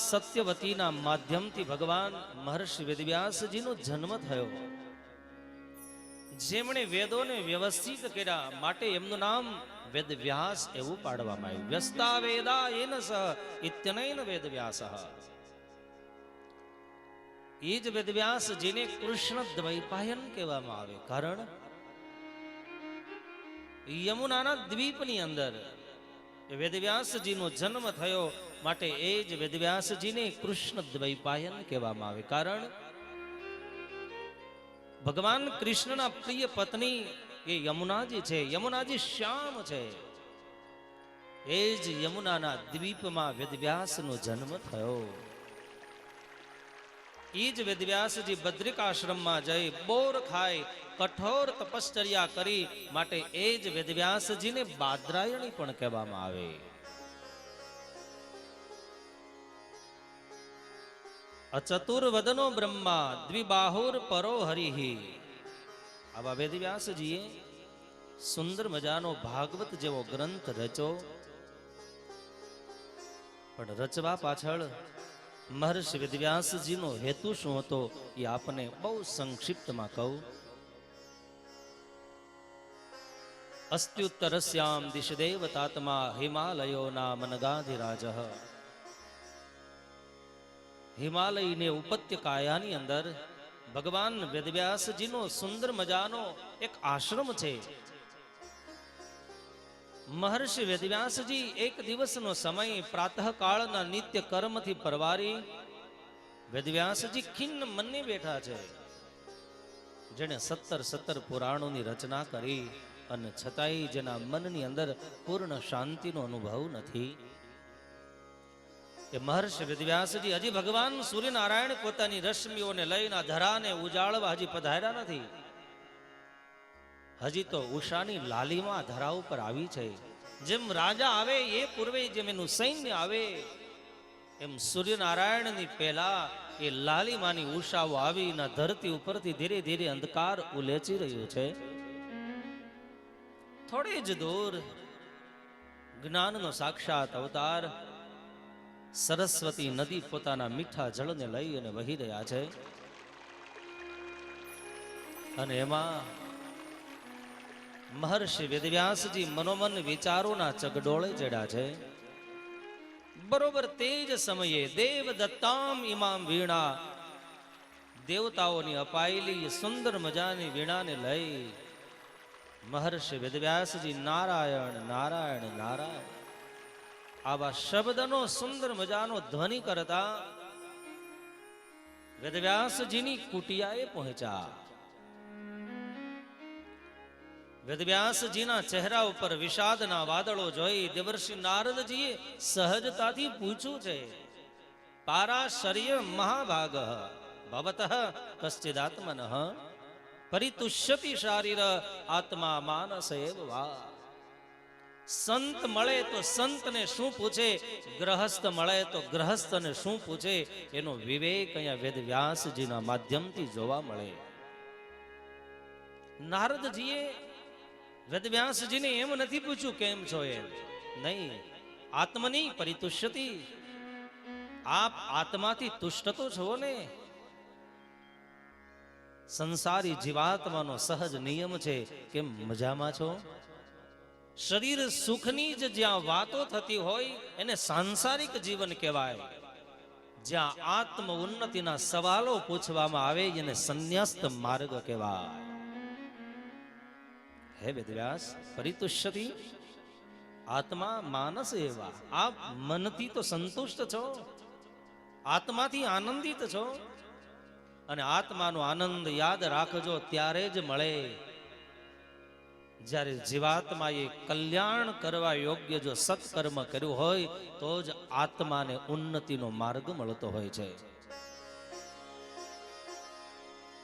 સત્યવતીના માધ્યમથી ભગવાન મહર્ષિ વેદવ્યાસજીનો જન્મ થયો. જેમણે વેદોને વ્યવસ્થિત કર્યા માટે એમનું નામ વેદવ્યાસ એવું પાડવામાં આવ્યું. વ્યસ્તા વેદા એન સહ ઇત્યનૈન વેદવ્યાસઃ. એ જ વેદવ્યાસજીને કૃષ્ણ દ્વૈપાયન કહેવામાં આવે. કારણ યમુનાના દ્વીપની અંદર વેદવ્યાસજીનો જન્મ થયો માટે એ જ વેદવ્યાસજીને કૃષ્ણ દ્વૈપાયન કહેવામાં આવે. કારણ ભગવાન કૃષ્ણના પ્રિય પત્ની એ યમુનાજી છે. યમુનાજી શ્યામ છે. એ જ યમુનાના દ્વીપમાં વેદવ્યાસનો જન્મ થયો. એ જ વેદવ્યાસજી બદ્રિકાશ્રમમાં જઈ બોર ખાઈ કઠોર તપશ્ચર્યા કરી માટે એ જ વેદવ્યાસજીને બાદરાયણી પણ કહેવામાં આવે. અચતુર્વદનો બ્રહ્મા દ્વિબાહુર પરો હરિહિ. આવા વેદવ્યાસજીએ સુંદર મજાનો ભાગવત જેવો ગ્રંથ રચો. પણ રચવા પાછળ મહર્ષિ વેદવ્યાસજીનો હેતુ શું હતો એ આપને બહુ સંક્ષિપ્તમાં કહું. અસ્ત્યુત્તરસ્યામ દિશદેવતાત્મા હિમાલયો નામ નગાધિરાજ. હિમાલયની ઉપત્યકાયાની અંદર ભગવાન વેદવ્યાસજીનો સુંદર મજાનો એક આશ્રમ છે. મહર્ષિ વેદવ્યાસજી એક દિવસનો સમય પ્રાતઃકાળના નિત્ય કર્મથી પરવારી વેદવ્યાસજી ખિન્ન મનને બેઠા છે. જેણે 17 પુરાણોની રચના કરી અને છતાંય જેના મનની અંદર પૂર્ણ શાંતિનો અનુભવ નથી. એ મહર્ષિ વેદવ્યાસજી હજી ભગવાન સૂર્યનારાયણ પોતાની રશ્મિઓને લઈને ધરાને ઉજાળવા હજી પધાર્યા નથી. હજી તો ઉષાની લાલીમાં ધરા ઉપર આવી છે. જેમ રાજા આવે એ પૂર્વે જેમ એનું સૈન્ય આવે એમ સૂર્યનારાયણની પહેલા એ લાલીમાની ઉષાઓ આવીને ધરતી ઉપરથી ધીરે ધીરે અંધકાર ઉલેચી રહ્યું છે. થોડે જ દૂર જ્ઞાનનો સાક્ષાત અવતાર સરસ્વતી નદી પોતાના મીઠા જળને લઈ અને વહી રહ્યા છે. અને એમાં મહર્ષિ વેદવ્યાસજી મનોમન વિચારોના ચગડોળે ચડ્યા છે. બરોબર તે જ સમયે દેવ દત્તામ ઇમામ વીણા, દેવતાઓની અપાયેલી સુંદર મજાની વીણાને લઈ મહર્ષિ વેદવ્યાસજી નારાયણ નારાયણ નારાયણ આવા શબ્દનો સુંદર મજાનો ધ્વનિ કરતા વેદવ્યાસજીની કુટિયાએ પહોંચ્યા. વેદવ્યાસજીના ચહેરા ઉપર વિષાદના વાદળો જોઈ દેવર્ષિ નારદજીએ સહજતાથી પૂછ્યું છે, પારાશર્ય મહાભાગ ભવતઃ કશ્ચિદાત્મનઃ પરિતુષ્યતિ શારીર આત્મા માનસ એવ વા. સંત મળે તો સંતને શું પૂછે, ગ્રહસ્થ મળે તો ગ્રહસ્થને શું પૂછે, એનો વિવેક અહીંયા વેદવ્યાસજીના માધ્યમથી જોવા મળે. નારદજીએ વેદવ્યાસજીને એમ નથી પૂછ્યું કેમ છો એમ, નહીં, આત્મની પરિતુષ્યતિ, આપ આત્માથી તુષ્ટ તો છો ને. સંસારી જીવાત્માનો સહજ નિયમ છે કે મજામાં છો. શરીર સુખની જ જ્યાં વાતો થતી હોય એને સાંસારિક જીવન કહેવાય. જ્યાં આત્મ ઉન્નતિના સવાલો પૂછવામાં આવે એને સંન્યસ્ત માર્ગ કહેવાય. હે વેદવ્યાસ, પરિતુષ્યતિ આત્મા માનસ એવા, આપ મનથી તો સંતુષ્ટ છો, આત્માથી આનંદિત છો. અને આત્માનો આનંદ યાદ રાખજો ત્યારે જ મળે જ્યારે જીવાત્માએ કલ્યાણ કરવા યોગ્ય જો સત્કર્મ કર્યું હોય તો જ આત્માને ઉન્નતિનો માર્ગ મળતો હોય છે.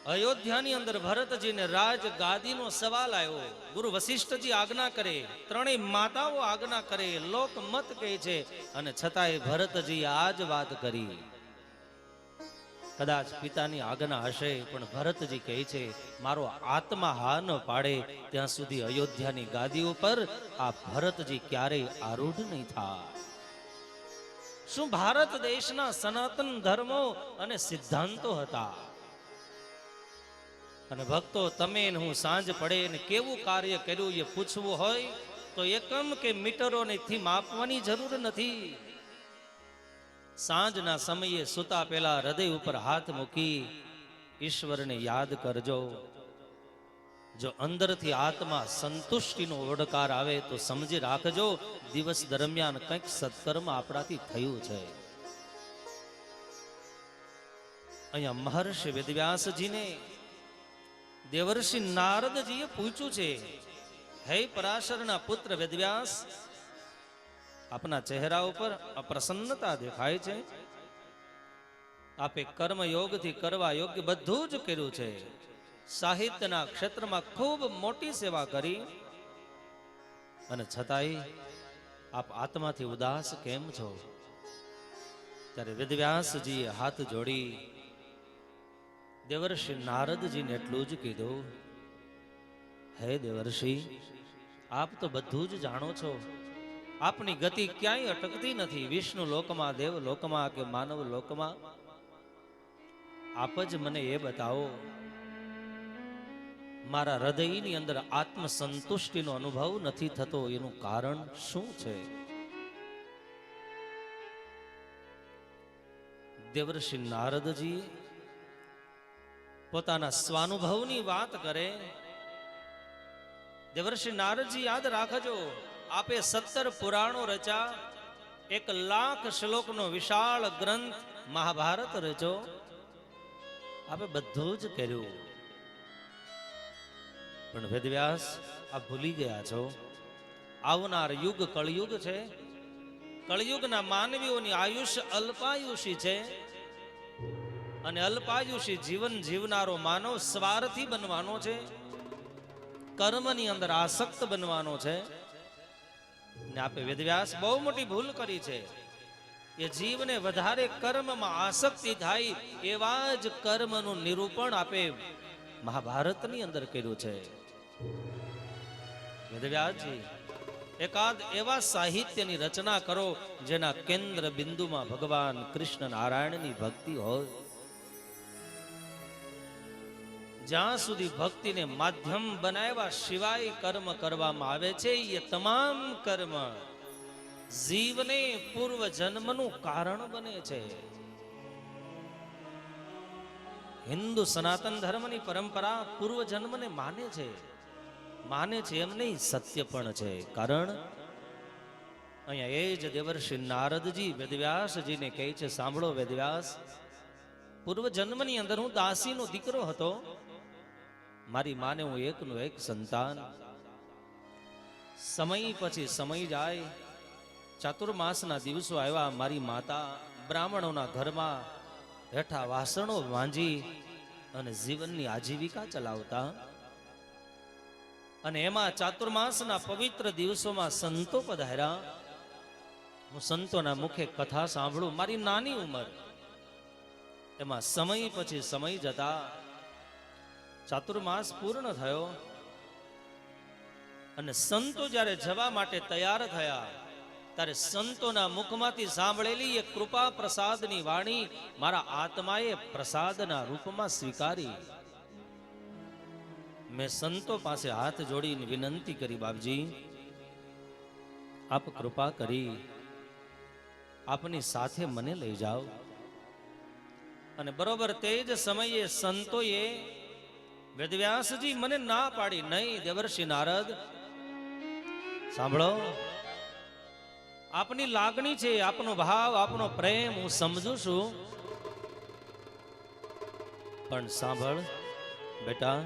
અયોધ્યાની અંદર ભરતજીને રાજ ગાદીનો સવાલ આવ્યો. ગુરુ વશિષ્ઠજી આજ્ઞા કરે, ત્રણેય માતાઓ આજ્ઞા કરે, લોકમત કહે છે, અને છતાંય ભરતજી આ જ વાત કરી. કદાચ પિતાની આજ્ઞા હશે પણ ભરતજી કહે છે મારો આત્મા હા ન પાડે ત્યાં સુધી અયોધ્યાની ગાદી ઉપર આ ભરતજી ક્યારેય આરૂઢ નહીં થાય. શું ભારત દેશના સનાતન ધર્મો અને સિદ્ધાંતો હતા. અને ભક્તો, તમે ને હું સાંજ પડે ને કેવું કાર્ય કર્યું એ પૂછવું હોય તો એકમ કે મીટરોથી માપવાની જરૂર નથી. સાંજના સમયે સુતા પહેલા હૃદય ઉપર હાથ મૂકી ઈશ્વરને યાદ કરજો. જો અંદરથી આત્મા સંતુષ્ટિનો ઓડકાર આવે તો સમજી રાખજો દિવસ દરમિયાન કંઈક સત્કર્મ આપણાથી થયું છે. અહીંયા મહર્ષિ વેદવ્યાસજીને દેવર્ષિ નારદજીએ પૂછ્યું છે, હે પરાશરના પુત્ર વેદવ્યાસ, આપના ચહેરા ઉપર અપ્રસન્નતા દેખાય છે. આપે કર્મયોગથી કરવા યોગ્ય બધું જ કર્યું છે. સાહિત્યના ક્ષેત્રમાં ખૂબ મોટી સેવા કરી અને છતાંય આપ આત્માથી ઉદાસ કેમ છો? ત્યારે વેદવ્યાસજીએ હાથ જોડી દેવર્ષિ નારદજીને એટલું જ કીધું, હે દેવર્ષિ, આપ તો બધું જ જાણો છો. આપની ગતિ ક્યાંય અટકતી નથી. વિષ્ણુ લોકમાં, દેવ લોકમાં કે માનવ લોકમાં. આપ જ મને એ બતાવો, મારા હૃદયની અંદર આત્મસંતુષ્ટિનો અનુભવ નથી થતો, એનું કારણ શું છે? દેવર્ષિ નારદજી પોતાના સ્વાનુભવની વાત કરે. દેવર્ષિ નારદજી, યાદ રાખજો, આપે 17 પુરાણો રચા, 1,00,000 શ્લોકનો વિશાળ ગ્રંથ મહાભારત રચો. આપે બધું જ કર્યું, પણ વેદવ્યાસ આપ ભૂલી ગયા છો. આવનાર યુગ કળયુગ છે. કળયુગના માનવીઓની આયુષ્ય અલ્પાયુષી છે. અને અલ્પાયુષી જીવન જીવનારો માનવ સ્વાર્થી બનવાનો છે, કર્મની અંદર આસક્ત બનવાનો છે. ને આપે વેદવ્યાસ બહુ મોટી ભૂલ કરી છે. એ જીવને વધારે કર્મમાં આસક્તિ થાય એવા જ કર્મનું નિરૂપણ આપે મહાભારતની અંદર કર્યું છે. વેદવ્યાસજી, એકાદ એવા સાહિત્યની રચના કરો જેના કેન્દ્ર બિંદુમાં ભગવાન કૃષ્ણ નારાયણની ભક્તિ હોય. જ્યાં સુધી ભક્તિને માધ્યમ બનાવ્યા સિવાય કર્મ કરવામાં આવે છે, એ તમામ કર્મ જીવને પૂર્વ જન્મનું કારણ બને છે. હિન્દુ સનાતન ધર્મની પરંપરા પૂર્વ જન્મને માને છે એમ નહીં, સત્ય પણ છે. કારણ અહીંયા એ જ દેવર્ષિ નારદજી વેદવ્યાસજીને કહે છે, સાંભળો વેદવ્યાસ, પૂર્વ જન્મની અંદર હું દાસીનો દીકરો હતો. મારી માને હું એકનો એક સંતાન. સમય પછી સમય જાય, ચાતુર્માસના દિવસો આવ્યા. મારી માતા બ્રાહ્મણોના ઘરમાં હેઠા વાસણો વાંજી અને જીવનની આજીવિકા ચલાવતા. અને એમાં ચાતુર્માસના પવિત્ર દિવસોમાં સંતો પધાર્યા. હું સંતોના મુખે કથા સાંભળું. મારી નાની ઉંમર, એમાં સમય પછી સમય જતા ચાતુર્માસ પૂર્ણ થયો અને સંતો જ્યારે જવા માટે તૈયાર થયા ત્યારે સંતોના મુખમાંથી સાંભળેલી એ કૃપા પ્રસાદની વાણી મારા આત્માએ પ્રસાદના રૂપમાં સ્વીકારી. મેં સંતો પાસે હાથ જોડીને વિનંતી કરી, બાપજી, આપ કૃપા કરી આપની સાથે મને લઈ જાઓ. અને બરોબર તે જ સમયે સંતોએ વેદવ્યાસજી મને ના પાડી. નહીં દેવર્ષિ નારદ, સાંભળો, આપની લાગણી છે, આપનો ભાવ, આપનો પ્રેમ હું સમજુ છું, પણ સાંભળ બેટા,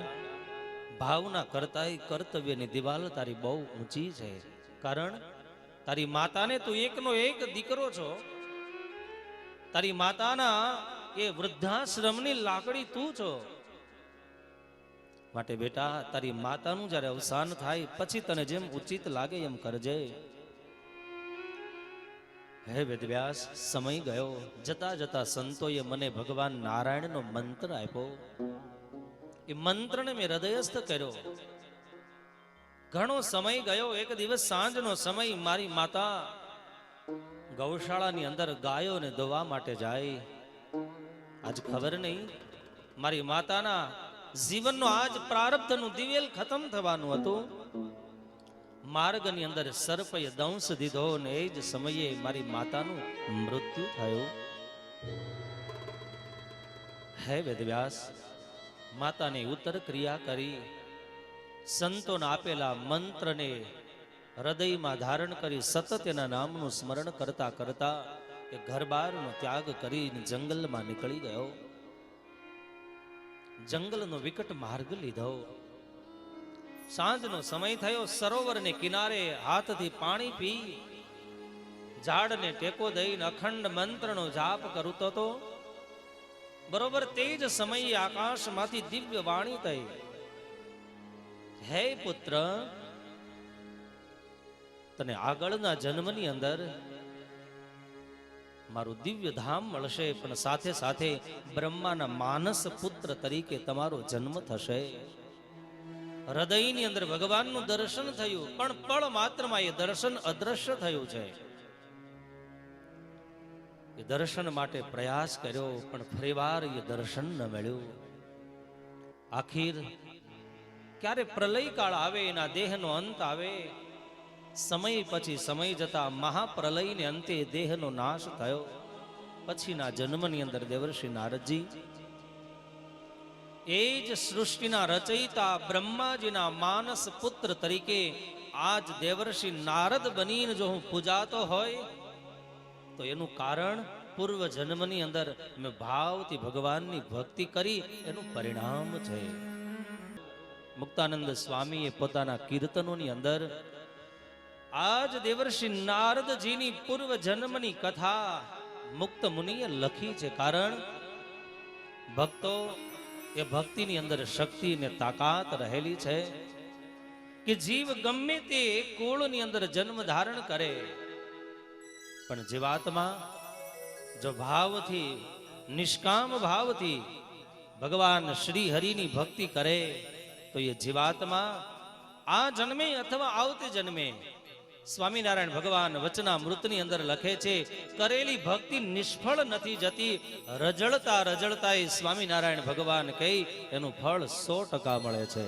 ભાવના કરતા કર્તવ્યની દિવાલ તારી બહુ ઊંચી છે. કારણ તારી માતાને તું એકનો એક દીકરો છો. તારી માતાના એ વૃદ્ધાશ્રમની લાકડી તું છો. માટે બેટા, તારી માતાનું જ્યારે અવસાન થાય પછી તને જેમ ઉચિત લાગે એમ કરજે. હે વેદવ્યાસ, સમય ગયો. જતા જતા સંતોએ મને ભગવાન નારાયણનો મંત્ર આપ્યો. એ મંત્રને મેં હૃદયસ્થ કર્યો. ઘણો સમય ગયો. એક દિવસ સાંજનો સમય, મારી માતા ગૌશાળાની અંદર ગાયોને દોવા માટે જાય. આજ ખબર નહીં મારી માતાના જીવનનો આજ પ્રારબ્ધનું દિવેલ ખતમ થવાનું હતું. માર્ગની અંદર સર્પએ દંશ દીધો ને એ જ સમયે મારી માતાનું મૃત્યુ થયું. હે વેદવ્યાસ, માતાને ઉત્તર ક્રિયા કરી, સંતોના આપેલા મંત્રને હૃદયમાં ધારણ કરી સતત એના નામનું સ્મરણ કરતા કરતા એ ઘરબારનો ત્યાગ કરીને જંગલમાં નીકળી ગયો. જંગલનો વિકટ માર્ગ લીધો. સાંજનો સમય થયો. સરોવરને કિનારે હાથથી પાણી પી ઝાડને ટેકો દઈને અખંડ મંત્રનો જાપ કરતો હતો. બરોબર તે જ સમયે આકાશમાંથી દિવ્ય વાણી થઈ, હે પુત્ર, તને આગળના જન્મની અંદર મારું દિવ્ય ધામ મળશે, પણ સાથે સાથે બ્રહ્માના માનસ પુત્ર તરીકે તમારો જન્મ થશે. હૃદયની અંદર ભગવાનનું દર્શન થયું, પણ પળ માત્રમાં એ દર્શન અદ્રશ્ય થયું છે. એ દર્શન માટે પ્રયાસ કર્યો, પણ ફરીવાર એ દર્શન ન મળ્યું. આખીર ક્યારે પ્રલય કાળ આવે, એના દેહનો અંત આવે, સમય પછી સમય જતા મહાપ્રલયને અંતે દેહનો નાશ થયો. પછીના જન્મની અંદર દેવર્ષિ નારદજી એ જ સૃષ્ટિના રચયિતા બ્રહ્માજીના માનસ પુત્ર તરીકે આજ દેવર્ષિ નારદ બનીને જો હું પૂજાતો હોય તો એનું કારણ પૂર્વ જન્મની અંદર મેં ભાવથી ભગવાનની ભક્તિ કરી એનું પરિણામ છે. મુક્તાનંદ સ્વામીએ પોતાના કીર્તનોની અંદર આજ દેવર્ષિ નારદજીની પૂર્વ જન્મની કથા મુક્ત મુનિએ લખી છે. કારણ ભક્તો, એ ભક્તિની અંદર શક્તિ ને તાકાત રહેલી છે કે જીવ ગમે તે કુળની અંદર જન્મ ધારણ કરે, પણ જીવાત્મા જો ભાવથી, નિષ્કામ ભાવથી ભગવાન શ્રી હરિની ભક્તિ કરે તો એ જીવાત્મા આ જન્મે અથવા આવતે જન્મે, સ્વામિનારાયણ ભગવાન વચનામૃતની અંદર લખે છે, કરેલી ભક્તિ નિષ્ફળ નથી જતી. રજળતા રજળતા એ સ્વામિનારાયણ ભગવાન કહી એનું ફળ 100% મળે છે.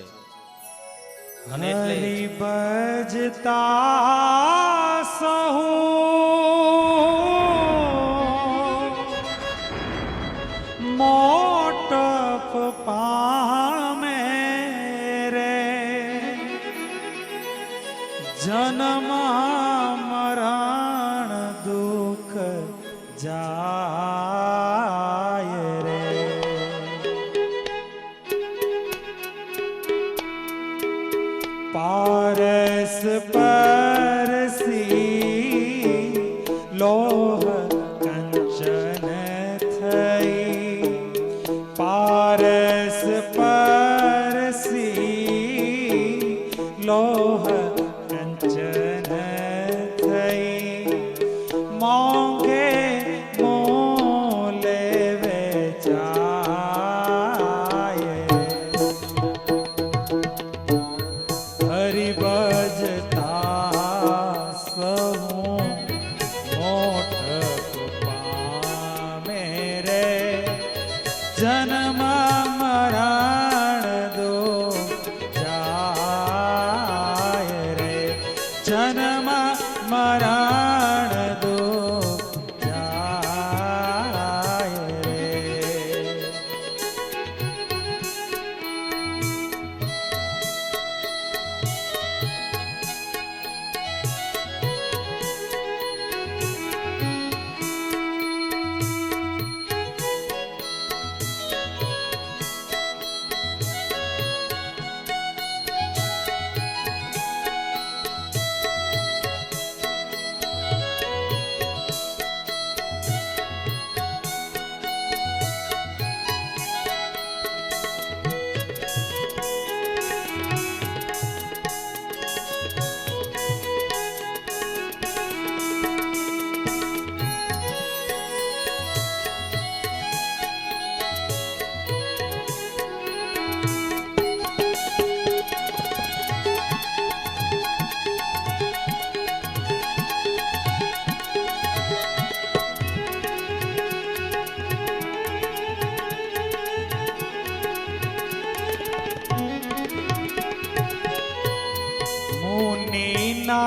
અને એટલે ભજતા સહુ મોટપ પામે રે, જન્મ મરણ દુઃખ જાય રે. પારસ પરસી લોહ કંચન થઈ, પારસ પરસી લોહ કંચન થઈ, મોંઘે મોલે વેચાય, હરિ ભજતા સહુ મોટપ પામે રે, જન્મ મરણ દુઃખ જાય રે, જન્મ મરણ દુઃખ જાય રે.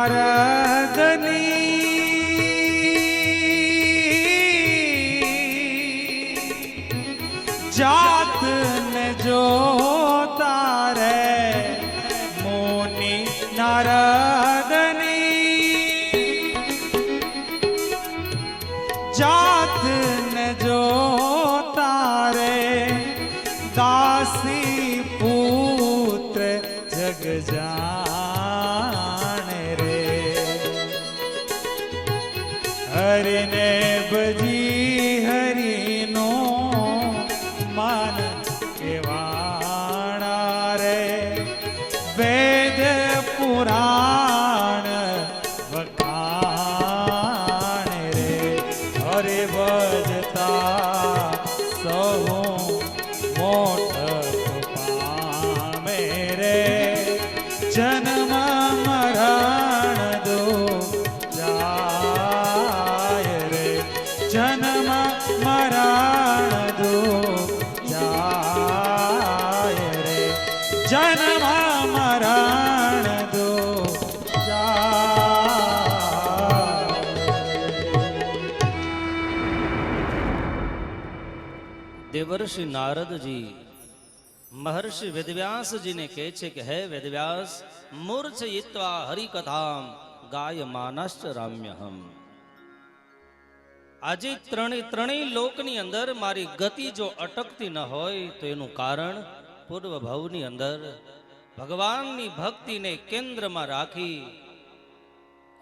નારદની જાતને જોતા રે મુનિ નારદની જાતને જોતા રે દાસી પુત્ર જગ જાણે રે હરિને બજી હરિનો માન કેવાણા રે વેદ પુરાણ વખાણ રે હરે ભજતા સહુ મોટ પામે રે જન્મ મરણ દો જાય રે જન્મ મરણ દો જાય રે જન્મ મરણ દો જાય દેવર્ષિ નારદજી મહર્ષિ વેદવ્યાસજીને કહે છે કે હે વેદવ્યાસ મૂર્છયિત્વા હરિકથામ ગાયમાનાશ્ચ રામ્યહમ. આજે ત્રણેય લોકની અંદર મારી ગતિ જો અટકતી ન હોય તો એનું કારણ પૂર્વ ભવની અંદર ભગવાનની ભક્તિને કેન્દ્રમાં રાખી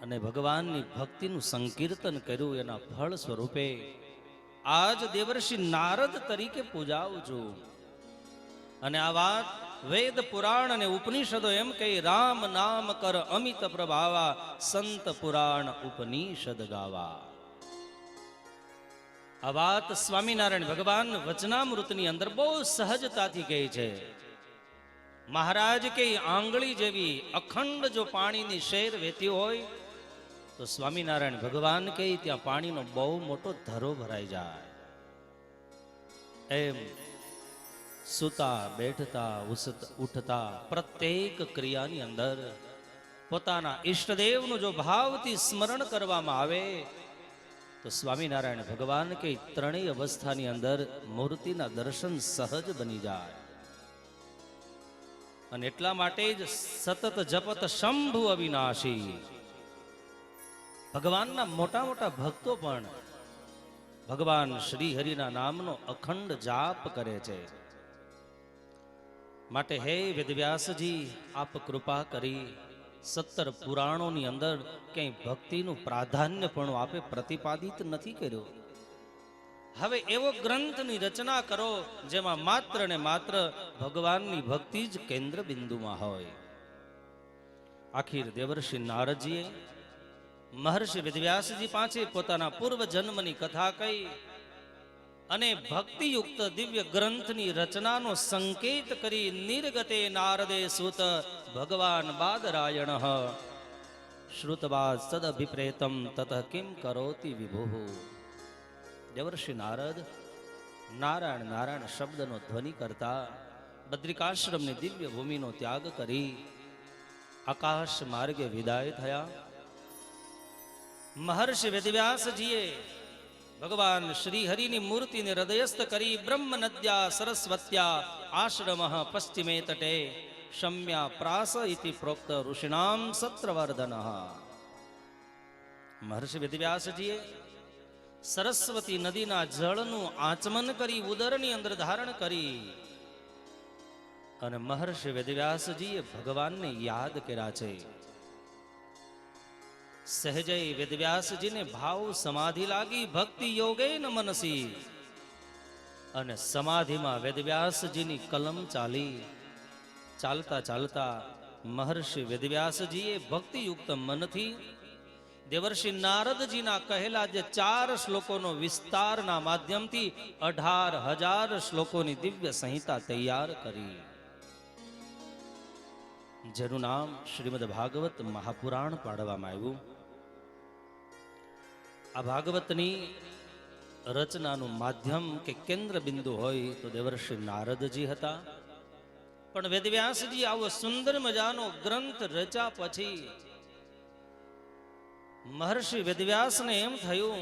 અને ભગવાનની ભક્તિનું સંકીર્તન કર્યું એના ફળ સ્વરૂપે આજ દેવર્ષિ નારદ તરીકે પૂજાવું છું. અને આ વાત વેદ પુરાણ અને ઉપનિષદો એમ કહી રામ નામ કર અમિત પ્રભાવા સંત પુરાણ ઉપનિષદ ગાવા. આ વાત સ્વામિનારાયણ ભગવાન વચનામૃતની અંદર બહુ સહજતાથી કહે છે. મહારાજ કે આંગળી જેવી અખંડ જો પાણીની શેર વહેતી હોય તો સ્વામિનારાયણ ભગવાન કહે ત્યાં પાણીનો બહુ મોટો ધરો ભરાઈ જાય. એમ સુતા બેઠતા ઉઠતા પ્રત્યેક ક્રિયાની અંદર પોતાના ઈષ્ટદેવનું જો ભાવથી સ્મરણ કરવામાં આવે તો સ્વામિનારાયણ ભગવાન કે ત્રણેય અવસ્થાની અંદર મૂર્તિના દર્શન સહજ બની જાય. અને એટલા માટે જ સતત જપત શંભુ અવિનાશી ભગવાનના મોટા મોટા ભક્તો પણ ભગવાન શ્રી હરિના નામનો અખંડ જાપ કરે છે. માટે હે વેદવ્યાસજી આપ કૃપા કરી 17 પુરાણોની અંદર ક્યાંય ભક્તિનું પ્રાધાન્ય પણ આપે પ્રતિપાદિત નથી કર્યો. હવે એવો ગ્રંથની રચના કરો જેમાં માત્ર ને માત્ર ભગવાનની ભક્તિ જ કેન્દ્ર બિંદુમાં હોય. આખિર દેવર્ષિ નારદજીએ મહર્ષિ વેદવ્યાસજી પાસે પોતાના પૂર્વ જન્મની કથા કહી અને ભક્તિયુક્ત દિવ્ય ગ્રંથની રચનાનો સંકેત કરી નિર્ગતે નારદે સુત ભગવાન બાદરાયણ શ્રુતવા સદભિપ્રેતમ તત કિમ કરોતિ વિભુઃ. દેવર્ષિ નારદ નારાયણ નારાયણ શબ્દનો ધ્વનિ કરતા બદ્રિકાશ્રમની દિવ્ય ભૂમિનો ત્યાગ કરી આકાશ માર્ગે વિદાય થયા. મહર્ષિ વેદવ્યાસજીએ ભગવાન શ્રી હરિની મૂર્તિને હૃદયસ્થ કરી બ્રહ્મ નદ્યા સરસ્વત્યા આશ્રમ પશ્ચિમે તટે શમ્યા પ્રાસ ઇતિ પ્રોક્ત ઋષિણામ સત્રવર્ધન. મહર્ષિ વેદવ્યાસજીએ સરસ્વતી નદીના જળનું આચમન કરી ઉદરની અંદર ધારણ કરી અને મહર્ષિ વેદવ્યાસજીએ ભગવાનને યાદ કર્યા છે. સહેજય વેદવ્યાસજીને ભાવ સમાધિ લાગી ભક્તિ યોગે ન મનસી અને સમાધિમાં વેદવ્યાસજીની કલમ ચાલી. ચાલતા ચાલતા મહર્ષિ વેદવ્યાસજીએ ભક્તિયુક્ત મનથી દેવર્ષિ નારદજીના કહેલા જે 4 શ્લોકોનો વિસ્તારના માધ્યમથી 18,000 શ્લોકોની દિવ્ય સંહિતા તૈયાર કરી, જેનું નામ શ્રીમદ ભાગવત મહાપુરાણ પાડવામાં આવ્યું. આ ભાગવતની રચનાનું માધ્યમ કે કેન્દ્ર બિંદુ હોય તો દેવર્ષિ નારદજી હતા. પણ વેદવ્યાસજી આવો સુંદર મજાનો ગ્રંથ રચ્યા પછી મહર્ષિ વેદવ્યાસને એમ થયું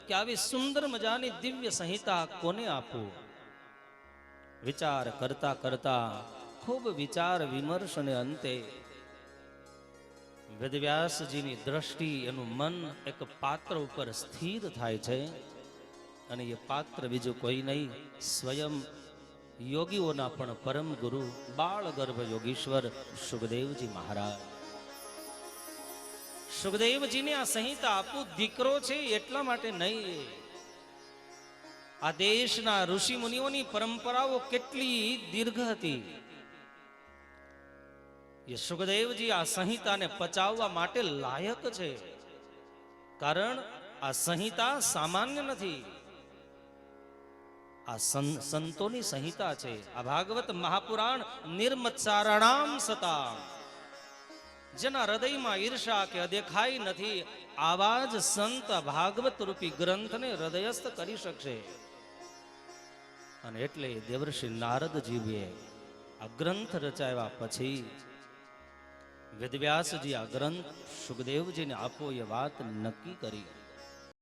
કે આવી સુંદર મજાની દિવ્ય સંહિતા કોને આપું. વિચાર કરતા કરતા ખૂબ વિચાર વિમર્શ અને અંતે વેદવ્યાસજીની દ્રષ્ટિ, એનું મન એક પાત્ર ઉપર સ્થિર થાય છે. અને એ પાત્ર બીજું કોઈ નહીં, સ્વયં યોગીઓના પણ પરમ ગુરુ બાળ ગર્ભ યોગીશ્વર સુખદેવજી મહારાજ. સુખદેવજીને આ સંહિતા આપું દીકરો છે એટલા માટે નહીં. આ દેશના ઋષિ મુનિઓની પરંપરાઓ કેટલી દીર્ઘ હતી. એ સુખદેવજી આ સંહિતાને પચાવવા માટે લાયક છે. કારણ આ સંહિતા સામાન્ય નથી. આ સંતોની સંહિતા છે. આ ભાગવત મહાપુરાણ નિર્મત્સારણામ સતા, જેના હૃદયમાં ઈર્ષા કે અદેખાઈ નથી, આવા જ સંત ભાગવત રૂપી ગ્રંથને હૃદયસ્થ કરી શકશે. અને એટલે દેવર્ષિ નારદજીએ આ ગ્રંથ રચાવ્યા પછી વેદવ્યાસજી આ ગ્રંથ સુખદેવજીને આપો એ વાત નક્કી કરી.